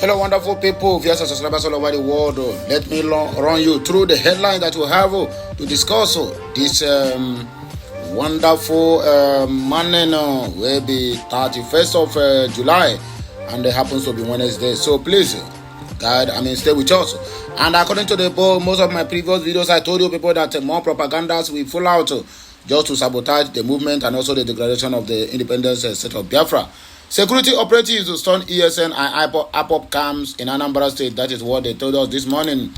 Hello, wonderful people, viewers and subscribers all over the world. Let me run you through the headline that we have to discuss this wonderful morning. Will be 31st of July, and it happens to be Wednesday. So please, stay with us. And according to the poll, most of my previous videos, I told you people that more propagandas will fall out just to sabotage the movement and also the declaration of the independence state of Biafra. Security operatives to stun ESN and IPOP camps in Anambra State. That is what they told us this morning.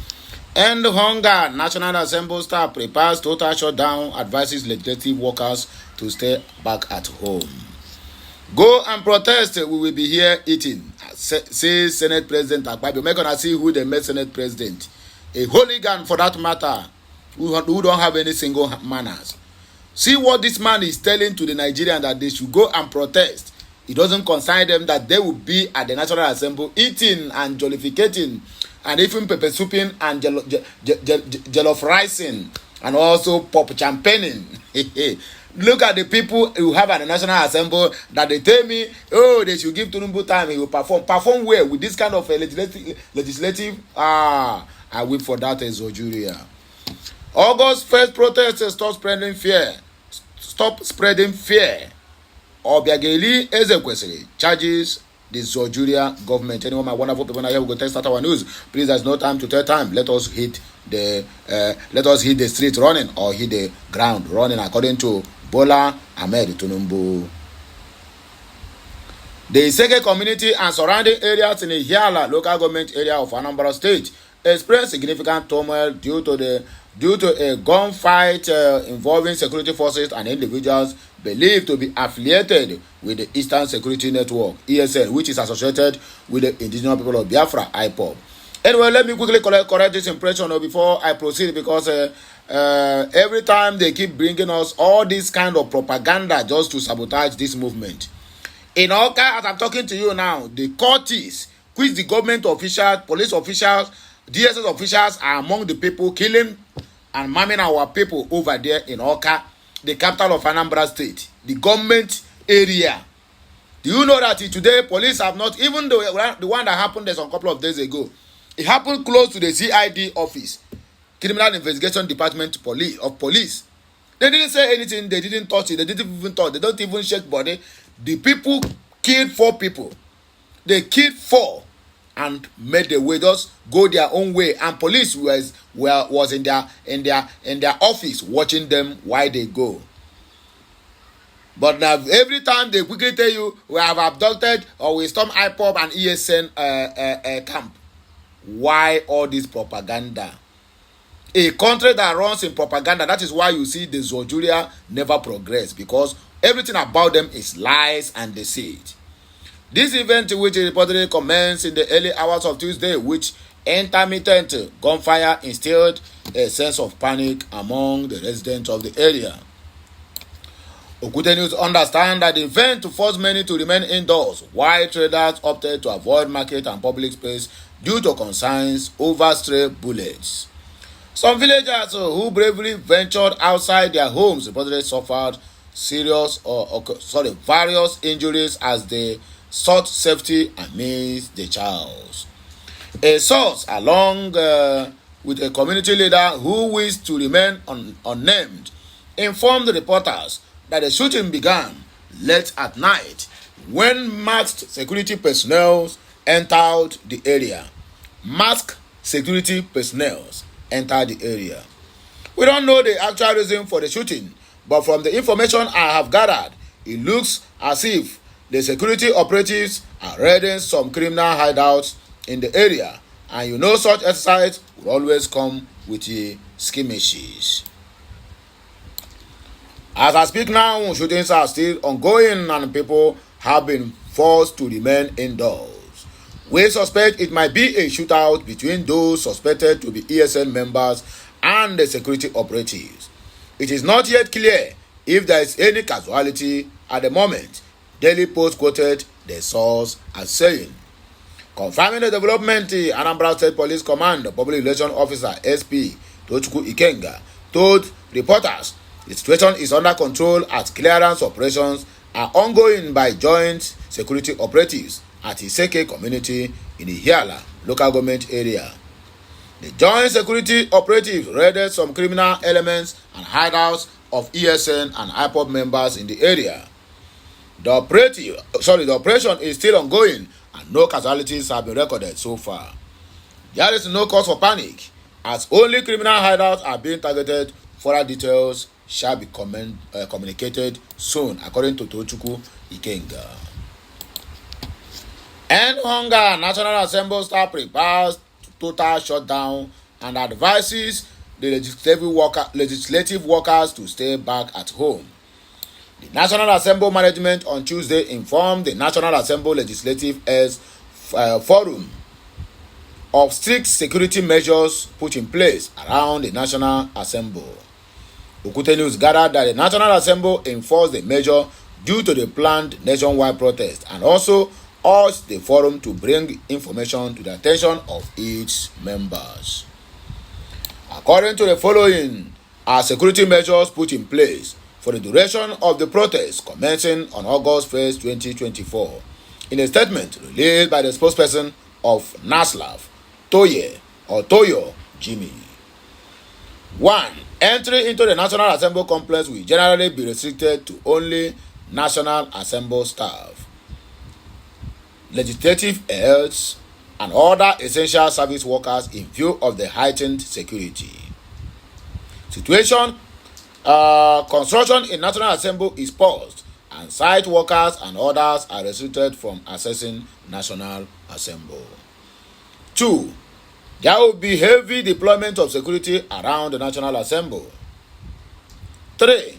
End hunger. National Assembly staff prepares total shutdown. Advises legislative workers to stay back at home. Go and protest. We will be here eating. Says Senate President Akpabio. We're going to see who they made Senate President. A hooligan for that matter. Who don't have any single manners. See what this man is telling to the Nigerians, that they should go and protest. It doesn't concern them that they will be at the National Assembly eating and jollificating and even pepper souping and jollof rising and also pop champagning. Look at the people who have at the National Assembly that they tell me, oh, they should give Tinubu time, he will perform. Perform where? With this kind of legislative? I wait for that as Zojuria. August 1st protest, stop spreading fear. Stop spreading fear. Obiageli Ezekwesili charges the Zojuria government. Anyone, my wonderful people, now here we go to start our news. Please, there's no time to tell time. Let us hit the street running or hit the ground running according to Bola Ahmed Tinubu. The Iseke community and surrounding areas in the Hiala local government area of Anambra State experienced significant turmoil due to a gunfight involving security forces and individuals believed to be affiliated with the Eastern Security Network, ESN, which is associated with the indigenous people of Biafra, IPOP. Anyway, let me quickly correct this impression before I proceed, because every time they keep bringing us all this kind of propaganda just to sabotage this movement. In Oka, as I'm talking to you now, the courtists, which the government officials, police officials, DSS officials are among the people killing and maiming our people over there in Oka, the capital of Anambra State, the government area. Do you know that today police have not, even the one that happened there some couple of days ago, it happened close to the CID office, Criminal Investigation Department of Police. They didn't say anything, they didn't touch it, they didn't even touch, they don't even shake body. The people killed 4 people. They killed 4 and made the way, just go their own way, and police was in their office watching them while they go. But now every time they quickly tell you we have abducted or we storm IPOP and ESN camp. Why all this propaganda? A country that runs in propaganda, that is why you see the Zojuria never progress, because everything about them is lies and deceit. This event, which reportedly commenced in the early hours of Tuesday, which intermittent gunfire instilled a sense of panic among the residents of the area. Okute News understand that the event forced many to remain indoors, while traders opted to avoid market and public space due to concerns over stray bullets. Some villagers who bravely ventured outside their homes reportedly suffered various injuries as they sought safety amidst the chaos. A source, along with a community leader who wished to remain unnamed, informed the reporters that the shooting began late at night when masked security personnel entered the area. Masked security personnel entered the area. We don't know the actual reason for the shooting, but from the information I have gathered, it looks as if the security operatives are raiding some criminal hideouts in the area, and you know such exercise will always come with the skirmishes. As I speak now, shootings are still ongoing and people have been forced to remain indoors. We suspect it might be a shootout between those suspected to be ESN members and the security operatives. It is not yet clear if there is any casualty at the moment. Daily Post quoted the source as saying. Confirming the development, the Anambra State Police Command Public Relations Officer SP Tochukwu Ikenga told reporters the situation is under control as clearance operations are ongoing by joint security operatives at Iseke community in the Hiala local government area. The joint security operatives raided some criminal elements and hideouts of ESN and IPOB members in the area. The operation is still ongoing and no casualties have been recorded so far. There is no cause for panic as only criminal hideouts are being targeted. Further details shall be communicated soon, according to Tochukwu Ikenga. End hunger. National Assembly staff prepares total shutdown and advises the legislative workers to stay back at home. The National Assembly management on Tuesday informed the National Assembly Legislative Forum of strict security measures put in place around the National Assembly. Okute News gathered that the National Assembly enforced the measure due to the planned nationwide protest and also urged the forum to bring information to the attention of its members. According to the following are security measures put in place for the duration of the protest commencing on August 1st, 2024. In a statement released by the spokesperson of NASLAF, Toyo Jimmy. 1. Entry into the National Assembly complex will generally be restricted to only National Assembly staff, legislative aides, and other essential service workers in view of the heightened security situation. Construction in National Assembly is paused, and site workers and others are restricted from accessing National Assembly. 2. There will be heavy deployment of security around the National Assembly. 3.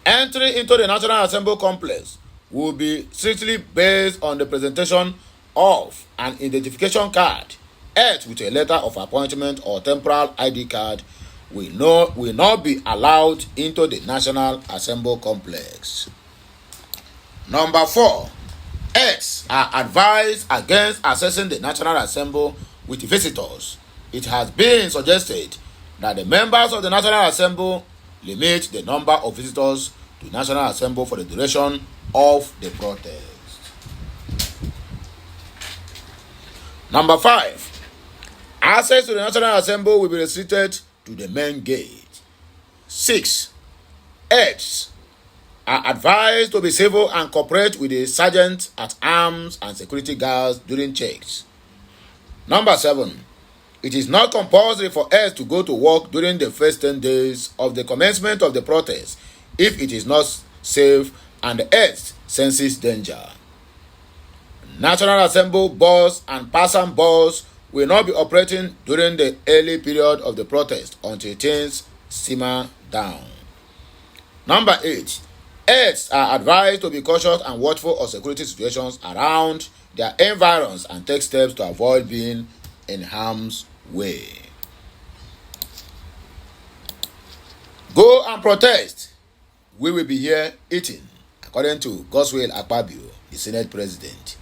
Entry into the National Assembly complex will be strictly based on the presentation of an identification card, each with a letter of appointment or temporal ID card will not be allowed into the National Assembly complex. Number 4. Aides are advised against accessing the National Assembly with visitors. It has been suggested that the members of the National Assembly limit the number of visitors to National Assembly for the duration of the protest. Number 5. Access to the National Assembly will be restricted to the main gate. 6. Aides are advised to be civil and cooperate with the sergeant at arms and security guards during checks. Number 7. It is not compulsory for aides to go to work during the first 10 days of the commencement of the protest if it is not safe and the aides senses danger. National Assembly bus and passenger bus will not be operating during the early period of the protest until things simmer down. Number 8. Aides are advised to be cautious and watchful of security situations around their environs and take steps to avoid being in harm's way. Go and protest. We will be here eating, according to Godswill Akpabio, the Senate President.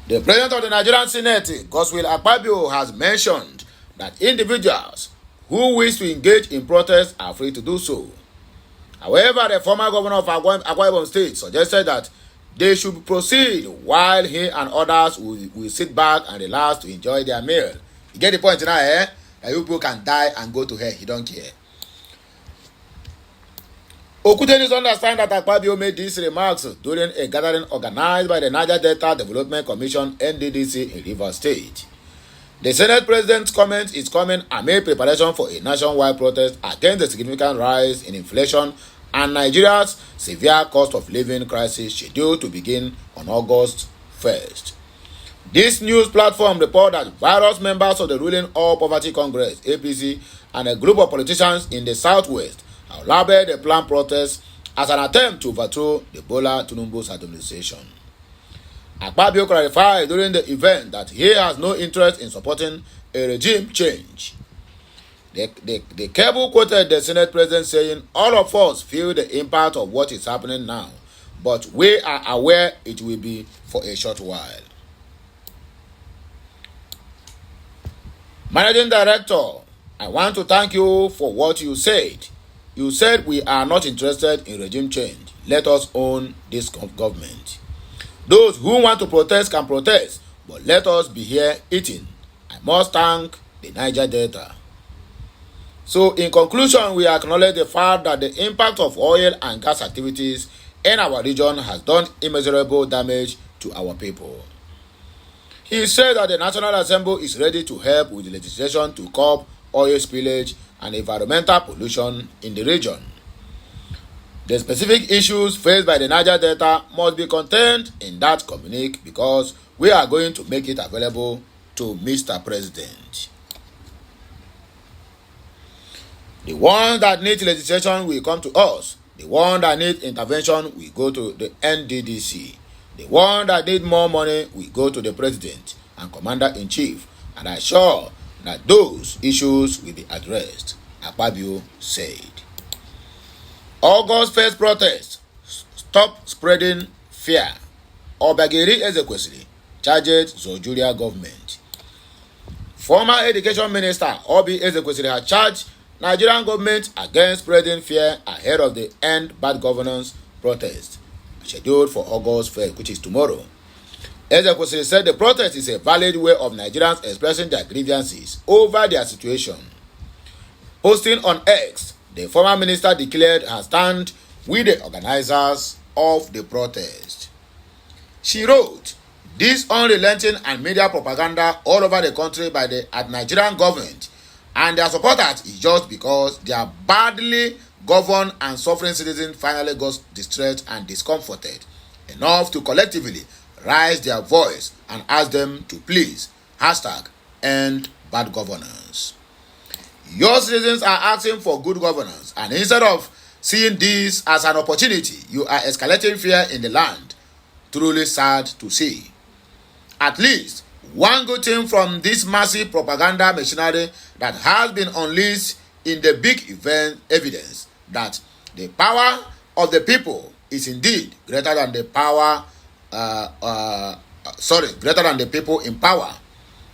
The President of the Nigerian Senate, Godswill Akpabio, has mentioned that individuals who wish to engage in protest are free to do so. However, the former governor of Akwa Ibom State suggested that they should proceed while he and others will sit back and relax to enjoy their meal. You get the point now, eh? That you people can die and go to hell. He don't care. Okutenis understand that Akpabio made these remarks during a gathering organized by the Niger Delta Development Commission (NDDC) in Rivers State. The Senate President's comment is coming amid preparation for a nationwide protest against the significant rise in inflation and Nigeria's severe cost of living crisis scheduled to begin on August 1st. This news platform reports that various members of the ruling All Poverty Congress (APC) and a group of politicians in the southwest have labeled the planned protest as an attempt to overthrow the Bola Tinubu's administration. Akpabio clarified during the event that he has no interest in supporting a regime change. The cable quoted the Senate President saying, "All of us feel the impact of what is happening now, but we are aware it will be for a short while." Managing Director, I want to thank you for what you said. You said we are not interested in regime change. Let us own this government. Those who want to protest can protest, but let us be here eating. I must thank the Niger Delta. So in conclusion, we acknowledge the fact that the impact of oil and gas activities in our region has done immeasurable damage to our people. He said that the National Assembly is ready to help with the legislation to curb oil spillage and environmental pollution in the region. The specific issues faced by the Niger Delta must be contained in that communique because we are going to make it available to Mr. President. The ones that need legislation will come to us. The ones that need intervention will go to the NDDC. The ones that need more money will go to the President and Commander-in-Chief. And I'm sure that those issues will be addressed, Akpabio said. August 1st protest. Stop spreading fear. Obagiri Ezekwesili charges Zojuria government. Former Education Minister Obi Ezekwesili has charged Nigerian government against spreading fear ahead of the End Bad Governance protest scheduled for August 1st, which is tomorrow. Ezekwesili said the protest is a valid way of Nigerians expressing their grievances over their situation. Posting on X, the former minister declared her stand with the organizers of the protest. She wrote, "This unrelenting and media propaganda all over the country by the Nigerian government and their supporters is just because they are badly governed and suffering citizens finally got distressed and discomforted enough to collectively raise their voice and ask them to please #end bad governance. Your citizens are asking for good governance, and instead of seeing this as an opportunity, you are escalating fear in the land. Truly sad to see. At least one good thing from this massive propaganda machinery that has been unleashed in the big event evidence that the power of the people is indeed greater than the power greater than the people in power.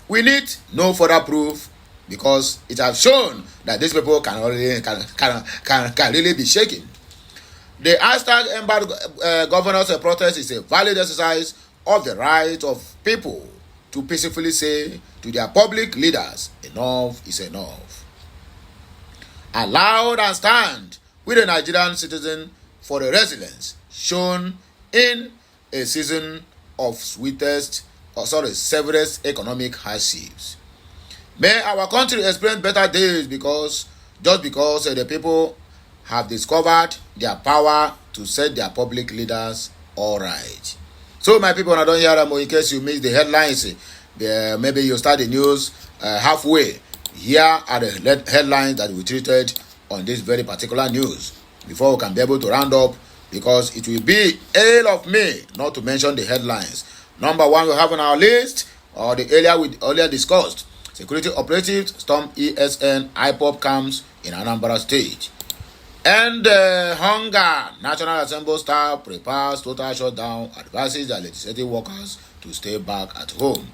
We need no further proof because it has shown that these people can really be shaken. The #Embargo Governors protest is a valid exercise of the right of people to peacefully say to their public leaders, enough is enough. Allow and stand with the Nigerian citizen for the resilience shown in a season of severest economic hardships. May our country experience better days because the people have discovered their power to set their public leaders all right. So my people, I don't hear them in case you miss the headlines. Maybe you start the news halfway. Here are the headlines that we treated on this very particular news before we can be able to round up, because it will be ill of me not to mention the headlines. Number one, we have on our list, or the area we earlier discussed, security operatives storm ESN IPOP camps in Anambra State. And hunger, National Assembly staff prepares total shutdown, advises the legislative workers to stay back at home.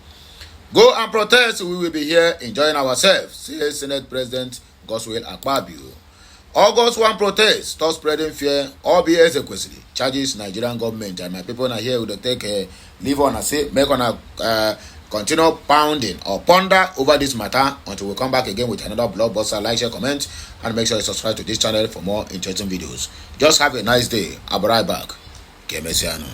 Go and protest, we will be here enjoying ourselves, says Senate President Godswill Akpabio. August 1 protest, stop spreading fear, Obi Ezekwesili charges Nigerian government. And my people are here will take a leave on and say, make on a continue pounding or ponder over this matter until we come back again with another blockbuster. Like, share, comment, and make sure you subscribe to this channel for more interesting videos. Just have a nice day. I'll be right back. Kemesiano.